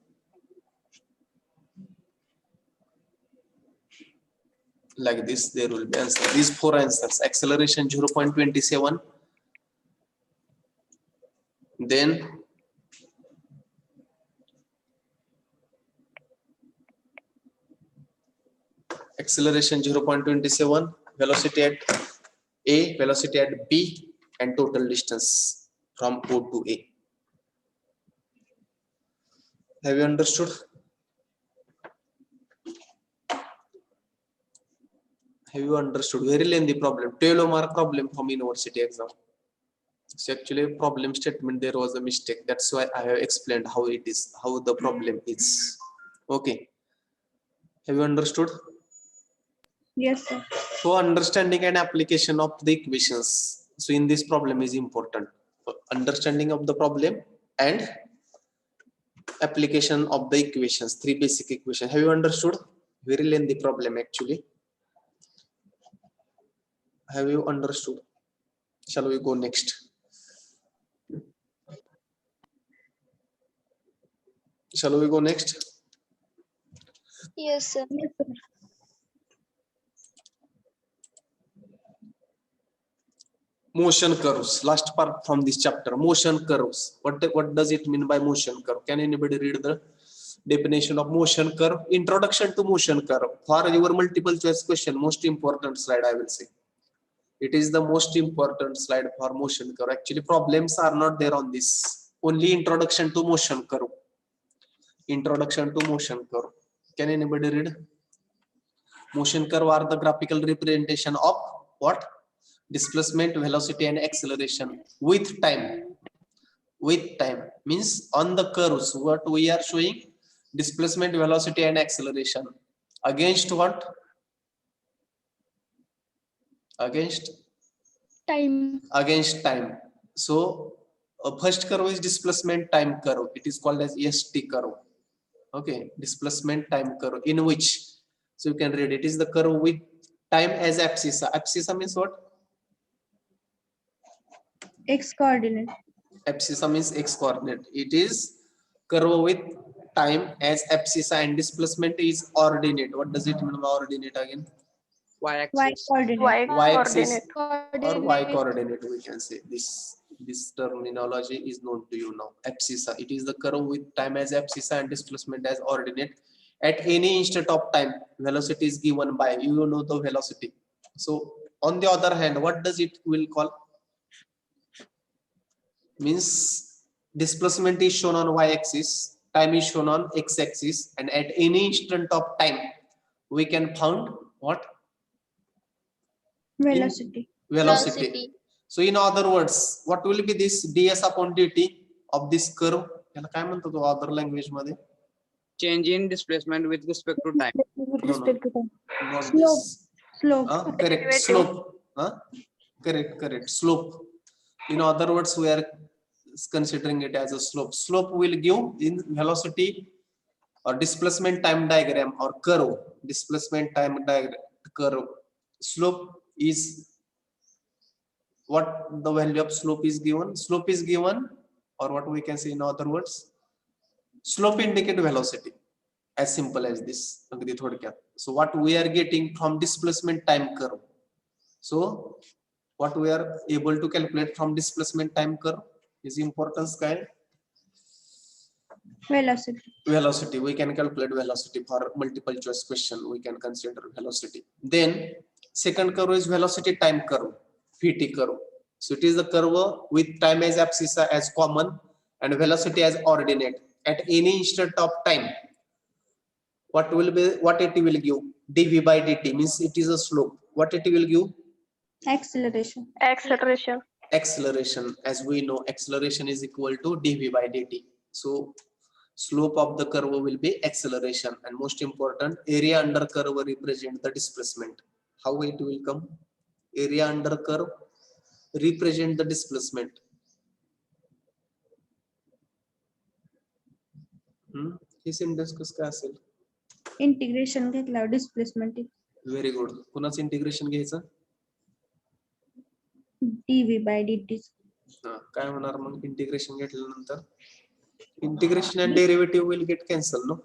Like this, there will be answer. These four answers. Acceleration 0.27. Then acceleration 0.27, velocity at A, velocity at B, and total distance from O to A. Have you understood? Have you understood? Very lengthy problem. 12 mark problem from university exam. So actually problem statement there was a mistake. That's why I have explained how it is, how the problem is. Okay. Have you understood? Yes sir. So understanding and application of the equations. So in this problem is important. Understanding of the problem and application of the equations. Three basic equations. Have you understood? Very lengthy problem actually. Have you understood? Shall we go next? Shall we go next? Yes, sir. Motion curves. Last part from this chapter. Motion curves. What does it mean by motion curve? Can anybody read the definition of motion curve? Introduction to motion curve. For your multiple choice question, most important slide I will say. It is the most important slide for motion curve. Actually, problems are not there on this. Only introduction to motion curve. Introduction to motion curve. Can anybody read? Motion curve are the graphical representation of what? Displacement, velocity, and acceleration with time. with time means on the curves what we are showing displacement, velocity and acceleration against what? Against time. So first curve is displacement time curve. It is called as ST curve. Okay, displacement time curve in which, so you can read it is the curve with time as abscissa. Abscissa means what? X coordinate. Abscissa means x coordinate. It is curve with time as abscissa and displacement is ordinate. What does it mean by ordinate again? Y Y axis. coordinate. Y axis Coordinate. or y coordinate, we can say. This terminology is known to you now. Abscissa, it is the curve with time as abscissa and displacement as ordinate. At any instant of time, velocity is given by, you know the velocity. So on the other hand, what does it will call? Means displacement is shown on y-axis, time is shown on x-axis, and at any instant of time we can found what? Velocity. Velocity. So in other words, what will be this ds upon dt of this curve? याला काय म्हणतो तो other language मध्ये? Change in displacement with respect to time. With No, respect to time. Not Slope. this. Slope. Correct. Derivative. Slope. Correct. Slope. In other words, we are considering it as a slope. Slope will give in velocity or displacement time diagram or curve. Displacement time diagram curve. Slope is what the value of slope is given. Slope is given, or what we can say in other words, slope indicate velocity. As simple as this. So what we are getting from displacement time curve. So what we are able to calculate from displacement time curve is importance kind. Velocity. We can calculate velocity for multiple choice question. We can consider velocity. Then second curve is velocity time curve, VT curve. So it is the curve with time as abscissa as common and velocity as ordinate. At any instant of time, what it will give? dv by dt means it is a slope. What it will give? Acceleration. Acceleration. As we know, acceleration is equal to dv by dt. So slope of the curve will be acceleration, and most important, area under curve represent the displacement. How it will come? Area under curve represent the displacement. हे syntax कसं काय असेल? Integration घेतल्यावर displacement very good. कुणाचं integration घ्यायचं? dv by dt. काय होणार मग इंटिग्रेशन घेतल्यानंतर? Integration and derivative will get cancelled, no?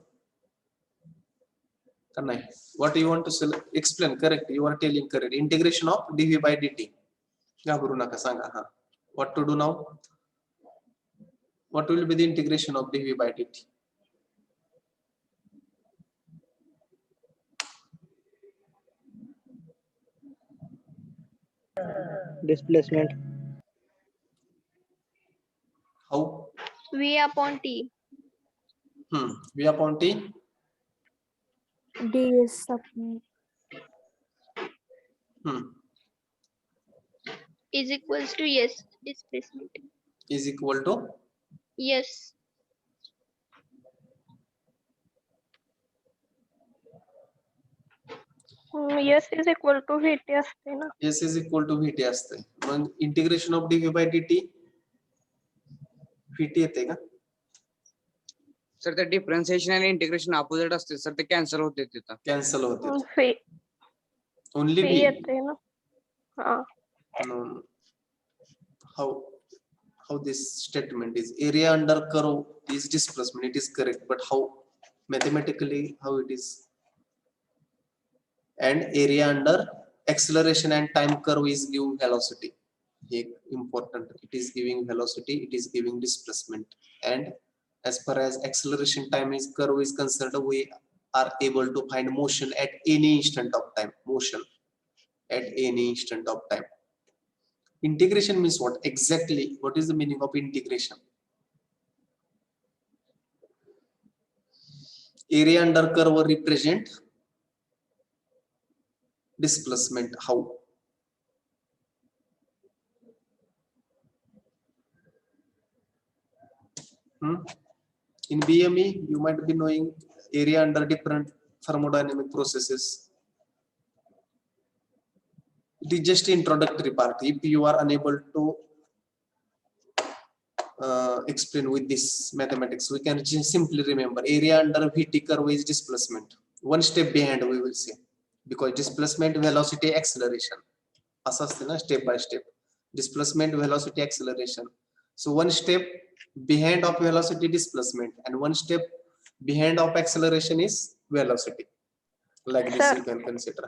Ka nahi? What you want to explain? Correct. You are telling correct. Integration of dv by dt. घाबरू नका, सांगा. What to do now? What will be the integration of dv by dt? Displacement. How? V upon T. V upon t. ds upon Is equals to yes. Displacement. Is equal to Yes. S is equal to VT असते ना. s is equal to vt असते. मग integration of dv by dt vt येते का? Sir, the differentiation and integration opposite असते. Sir, ते cancel होते तिथं. कॅन्सल होते. फी ओनली v. येते ना. हा. No. How this statement is? Area under curve is displacement. It is correct, but how mathematically how it is? And area under acceleration and time curve is give velocity. Important. It is giving velocity. It is giving displacement. And as far as acceleration time is curve is concerned, we are able to find motion at any instant of time. Motion at any instant of time. Integration means what exactly? What is the meaning of integration? Area under curve represent displacement. How? In BME, you might be knowing area under different thermodynamic processes. It is just introductory part. If you are unable to explain with this mathematics, we can just simply remember area under VT curve is displacement. One step behind we will say, because displacement, velocity, acceleration. असं असते ना step by step. Displacement, velocity, acceleration. So one step behind of velocity, displacement, and one step behind of acceleration is velocity. Like this Sir. you can consider.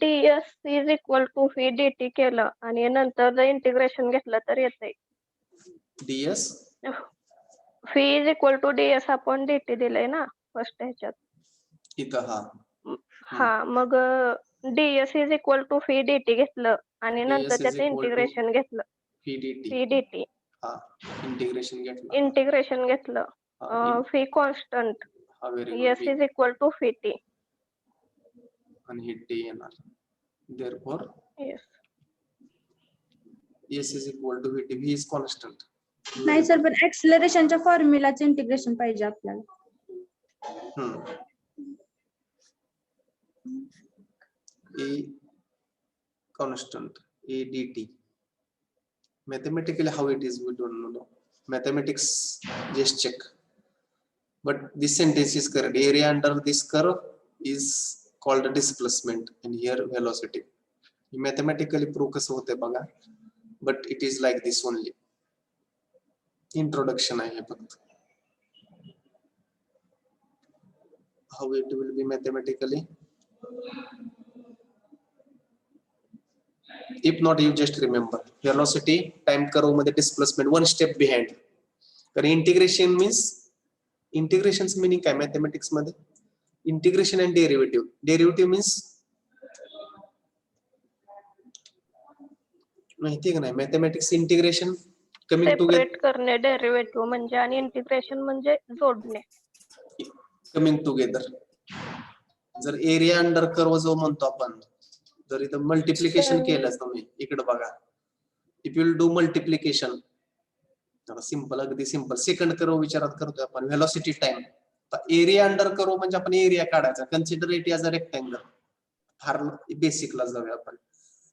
ds is equal to v dt केलं आणि नंतर जर integration घेतलं तर येते ds v is equal to ds आपण dt दिलंय ना फर्स्ट ह्याच्यात. इथं हा मग ds is equal to v dt घेतलं आणि ds नंतर is त्याचं equal to इंटिग्रेशन घेतलं pdt. v dt इंटिग्रेशन घेतलं. इंटिग्रेशन घेतलं v constant very s good. is equal to vt. आणि हे t येणार. Therefore Yes. s is equal to vt. v is constant. नाही सर, पण ऍक्सिलरेशनच्या फॉर्म्युलाचं integration पाहिजे आपल्याला. a constant a dt. Mathematically how it is we don't know. Mathematics just check. But this sentence is correct. Area under this curve is called displacement and here velocity. Mathematically prove कसं होते बघा. But it is like this only. Introduction आहे फक्त. How it will be mathematically? If not, you just remember velocity time curve मध्ये displacement one step behind. कारण integration means integration's meaning काय mathematics मध्ये? Integration and derivative. Derivative means माहिती आहे का नाही? Mathematics integration coming together. Separate करणे derivative म्हणजे आणि इंटिग्रेशन म्हणजे जोडणे. Coming together. जर एरिया अंडर कर्व जो म्हणतो आपण, जर इथं मल्टिप्लिकेशन केलं तुम्ही इकडे बघा, if will do multiplication, simple अगदी सिंपल सेकंड कर्व विचारात करतोय आपण, velocity time. Area under curve म्हणजे आपण एरिया काढायचा, consider it as a rectangle. फार बेसिकला जाऊया आपण.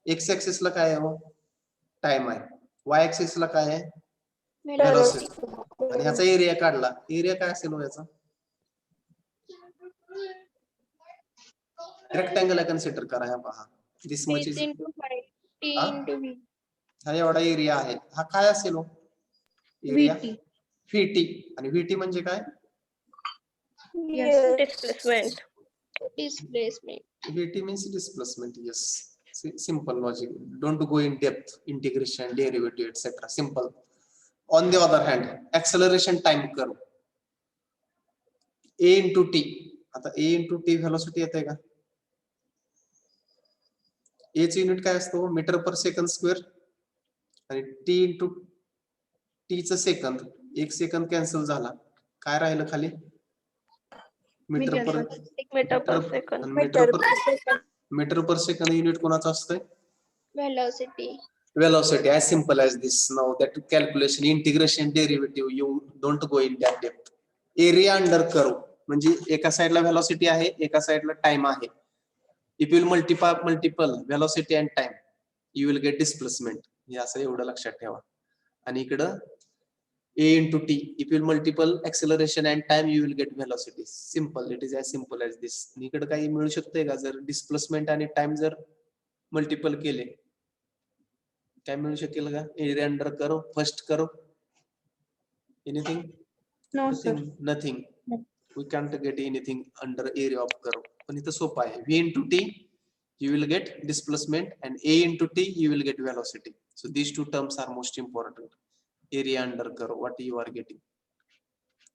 एक्स ऍक्सिसला काय आहे, टाइम आहे. वाय ऍक्सिसला काय आहे, व्हेलॉसिटी. आणि ह्याचा एरिया काढला, एरिया काय असेल याचा? रेक्टँगल कन्सिडर करा. हा पहा, दिस मच इज हा एवढा एरिया आहे. हा काय असेल एरिया? व्हीटी. आणि व्हीटी म्हणजे काय? Displacement. VT means displacement. Yes, simple logic. Don't go in depth, integration, derivative, etc. Simple. On the other hand, acceleration time curve, a into t. आता a into t velocity येते का? a चे unit काय असतो? Metre per second square. आणि t into t चं second, एक second cancel झाला, काय राहिलं खाली? Metre per second. Metre per second unit कोणाचं असतंय? Velocity. As simple as this. Now that calculation, integration, derivative, you don't go in that depth. Area under curve म्हणजे एका साइडला velocity आहे, एका साइडला टाइम आहे. If you will multiple velocity and time, you will get displacement. हे असं एवढं लक्षात ठेवा. आणि इकडं a into t. If you will multiple acceleration and time, you will get velocity. Simple. It is as simple as this. इकडे काही मिळू शकते का? जर डिस्प्लेसमेंट आणि टाइम जर मल्टिपल केले, काय मिळू शकेल का? Area under curve, first curve, anything? No sir. Nothing. We can't get anything under area of curve. पण इथं सोपं आहे. v into t you will get displacement and a into t you will get velocity. So these two terms are most important. Area under curve, what you are getting.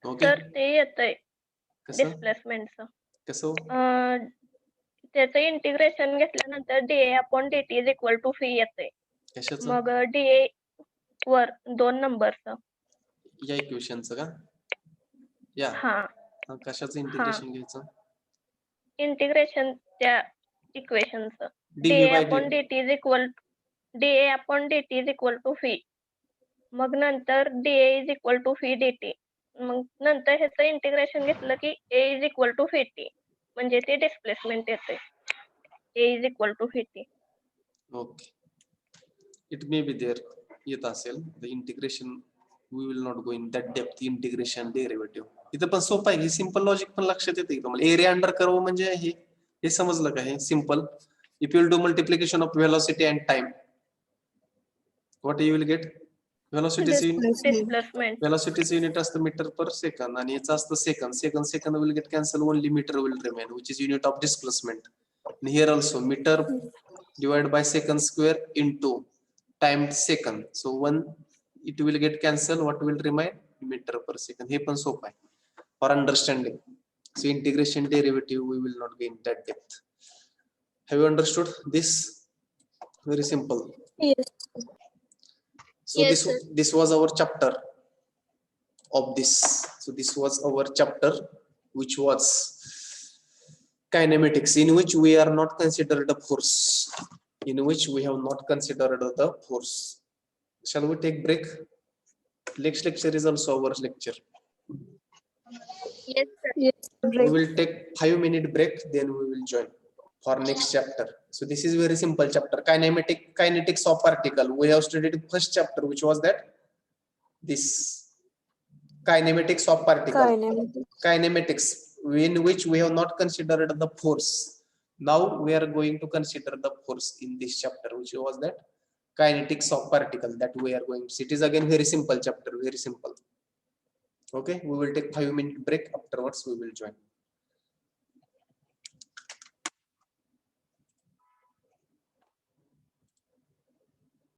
Okay. तर ते येतंय कसं डिस्प्लेसमेंटचं. कसं? त्याचं इंटिग्रेशन घेतल्यानंतर dA upon dt is equal to v येतंय. कशाचं? मग dA वर 2 नंबरचं. या इक्वेशनचं का? या कशाचं इंटिग्रेशन घ्यायचं? इंटिग्रेशन त्या इक्वेशनचं. dv dA by upon dt. dt is equal dA upon dt is equal to v. मग नंतर dA is equal to phi dt. मग नंतर ह्याचं इंटिग्रेशन घेतलं की A is equal to phi t, म्हणजे ते डिस्प्लेसमेंट येते. A is equal to phi t. Okay. It may be there. येत असेल. The integration we will not go in that depth. Integration derivative. इथं पण सोपं आहे. सिंपल लॉजिक पण लक्षात येते तुम्हाला. एरिया अंडर कर्व म्हणजे हे समजलं का? हे simple. If you will do multiplication of velocity and time, what you will get? Displacement. Velocity's unit असतं मीटर पर सेकंद आणि याचं असतं second. Second will get cancelled, only meter will remain, which is unit of displacement. And here also meter divided by second square into times second. So one it will get cancelled. What will remain? Meter per second. हे पण सोपं आहे for understanding. So integration derivative we will not gain that depth. Have you understood this? Very simple. Yes. So Yes, sir. this was our chapter of this. So this was our chapter which was kinematics, in which we are not considered a force. In which we have not considered the force. Shall we take break? Next lecture is also our lecture. Yes, sir. Yes. We will take 5-minute break, then we will join for next chapter. So this is very simple chapter. Kinetics of particle. We have studied first chapter, which was that this kinematics of particle. Kinematics, in which we have not considered the force. Now we are going to consider the force in this chapter, which was that kinetics of particle, that we are going to see. It is again very simple chapter, very simple. Okay, we will take 5-minute break. Afterwards we will join.